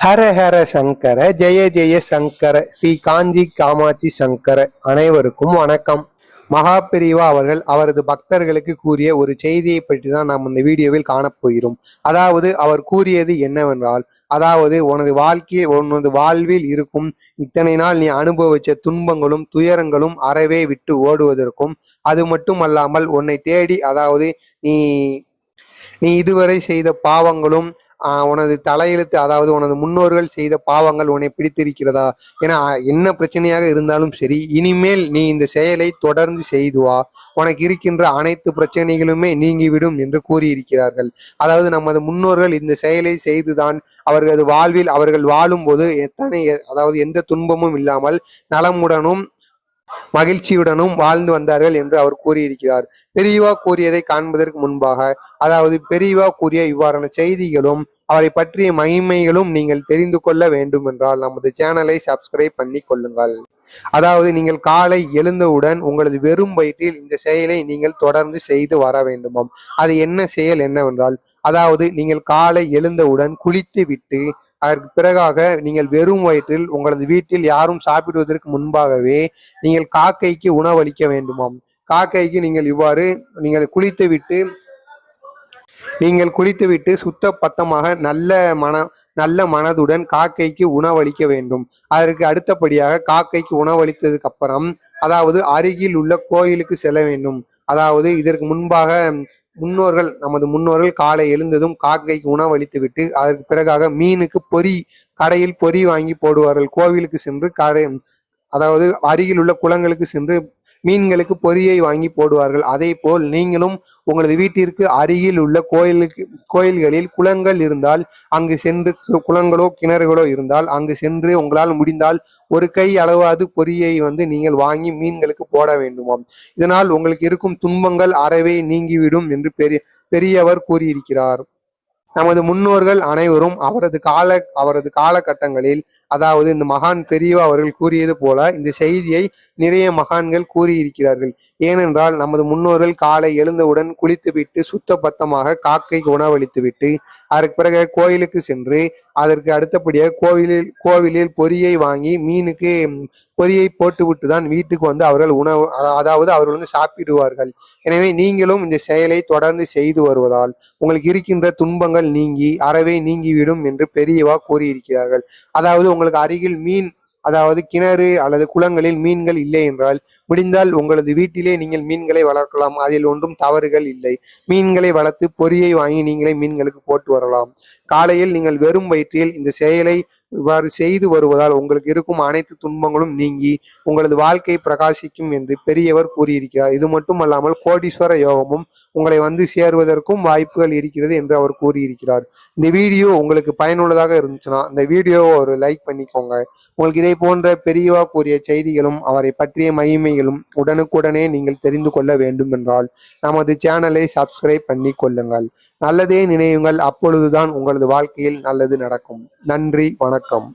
ஹர ஹர சங்கர ஜெய ஜெய சங்கர ஸ்ரீ காஞ்சி காமாட்சி சங்கர. அனைவருக்கும் வணக்கம். மகா பெரிவா அவர்கள் அவரது பக்தர்களுக்கு கூறிய ஒரு செய்தியை பற்றி தான் நாம் இந்த வீடியோவில் காணப்போகிறோம். அதாவது அவர் கூறியது என்னவென்றால், அதாவது உனது வாழ்வில் இருக்கும் இத்தனை நாள் நீ அனுபவிச்ச துன்பங்களும் துயரங்களும் அறவே விட்டு ஓடுவதற்கும், அது மட்டுமல்லாமல் உன்னை தேடி, அதாவது நீ நீ இதுவரை செய்த பாவங்களும் உனது தலையெழுத்து, அதாவது உனது முன்னோர்கள் செய்த பாவங்கள் உன்னை பிடித்திருக்கிறதா, ஏன்னா என்ன பிரச்சனையாக இருந்தாலும் சரி, இனிமேல் நீ இந்த செயலை தொடர்ந்து செய்து வா, உனக்கு இருக்கின்ற அனைத்து பிரச்சனைகளுமே நீங்கிவிடும் என்று கூறியிருக்கிறார்கள். அதாவது நமது முன்னோர்கள் இந்த செயலை செய்துதான் அவர்களது வாழ்வில் அவர்கள் வாழும்போது அதாவது எந்த துன்பமும் இல்லாமல் நலமுடனும் மகிழ்ச்சியுடனும் வாழ்ந்து வந்தார்கள் என்று அவர் கூறியிருக்கிறார். பெரியவா கூறியதை காண்பதற்கு முன்பாக, அதாவது பெரியவா கூறிய இவ்வாறான செய்திகளும் அவரை பற்றிய மகிமைகளும் நீங்கள் தெரிந்து கொள்ள வேண்டும் என்றால் நமது சேனலை சப்ஸ்கிரைப் பண்ணி கொள்ளுங்கள். அதாவது நீங்கள் காலை எழுந்தவுடன் உங்களது வெறும் வயிற்றில் இந்த செயலை நீங்கள் தொடர்ந்து செய்து வர வேண்டுமாம். அது என்ன செயல் என்னவென்றால், அதாவது நீங்கள் காலை எழுந்தவுடன் குளித்து விட்டு அதற்கு பிறகாக நீங்கள் வெறும் வயிற்றில் உங்களது வீட்டில் யாரும் சாப்பிடுவதற்கு முன்பாகவே நீங்கள் காக்கைக்கு உணவளிக்க வேண்டுமாம். காக்கைக்கு நீங்கள் குளித்துவிட்டு சுத்த பத்தமாக நல்ல மனதுடன் காக்கைக்கு உணவளிக்க வேண்டும். அதற்கு அடுத்தபடியாக காக்கைக்கு உணவளித்ததுக்கு அப்புறம், அதாவது அருகில் உள்ள கோயிலுக்கு செல்ல வேண்டும். அதாவது இதற்கு முன்பாக நமது முன்னோர்கள் காலை எழுந்ததும் காக்கைக்கு உணவளித்து விட்டு அதற்கு பிறகாக மீனுக்கு கடையில் பொறி வாங்கி போடுவார்கள். கோவிலுக்கு சென்று அதாவது அருகில் உள்ள குளங்களுக்கு சென்று மீன்களுக்கு பொரியை வாங்கி போடுவார்கள். அதே போல் நீங்களும் உங்களது வீட்டிற்கு அருகில் உள்ள கோயில்களில் குளங்கள் இருந்தால் அங்கு சென்று, குளங்களோ கிணறுகளோ இருந்தால் அங்கு சென்று உங்களால் முடிந்தால் ஒரு கை அளவாவது பொரியை நீங்கள் வாங்கி மீன்களுக்கு போட வேண்டுமாம். இதனால் உங்களுக்கு இருக்கும் துன்பங்கள் அறவே நீங்கிவிடும் என்று பெரியவர் கூறியிருக்கிறார். நமது முன்னோர்கள் அனைவரும் அவரது காலகட்டங்களில், அதாவது இந்த மகான் பெரியவா அவர்கள் கூறியது போல இந்த செய்தியை நிறைய மகான்கள் கூறியிருக்கிறார்கள். ஏனென்றால் நமது முன்னோர்கள் காலை எழுந்தவுடன் குளித்துவிட்டு சுத்த பத்தமாக காக்கைக்கு உணவளித்து விட்டு அதற்கு பிறகு கோயிலுக்கு சென்று அதற்கு அடுத்தபடியாக கோவிலில் பொரியை வாங்கி மீனுக்கு பொரியை போட்டுவிட்டு தான் வீட்டுக்கு அவர்கள் அவர்கள் சாப்பிடுவார்கள். எனவே நீங்களும் இந்த செயலை தொடர்ந்து செய்து வருவதால் உங்களுக்கு இருக்கின்ற துன்பங்கள் நீங்கி அறவே நீங்கிவிடும் என்று பெரியவா கூறியிருக்கிறார்கள். அதாவது உங்களுக்கு அருகில் அதாவது கிணறு அல்லது குளங்களில் மீன்கள் இல்லை என்றால் முடிந்தால் உங்களது வீட்டிலே நீங்கள் மீன்களை வளர்க்கலாம். அதில் ஒன்றும் தவறுகள் இல்லை. மீன்களை வளர்த்து பொரியை வாங்கி நீங்களே மீன்களுக்கு போட்டு வரலாம். காலையில் நீங்கள் வெறும் வயிற்றில் இந்த செயலை இவ்வாறு செய்து வருவதால் உங்களுக்கு இருக்கும் அனைத்து துன்பங்களும் நீங்கி உங்களது வாழ்க்கை பிரகாசிக்கும் என்று பெரியவர் கூறியிருக்கிறார். இது மட்டுமல்லாமல் கோடீஸ்வர யோகமும் உங்களை சேர்வதற்கும் வாய்ப்புகள் இருக்கிறது என்று அவர் கூறியிருக்கிறார். இந்த வீடியோ உங்களுக்கு பயனுள்ளதாக இருந்துச்சுன்னா இந்த வீடியோவை ஒரு லைக் பண்ணிக்கோங்க. உங்களுக்கு இதை போன்ற பெரியவா கூறிய செய்திகளும் அவரை பற்றிய மகிமைகளும் உடனுக்குடனே நீங்கள் தெரிந்து கொள்ள வேண்டும் என்றால் நமது சேனலை சப்ஸ்கிரைப் பண்ணி கொள்ளுங்கள். நல்லதே நினையுங்கள், அப்பொழுதுதான் உங்களது வாழ்க்கையில் நல்லது நடக்கும். நன்றி, வணக்கம்.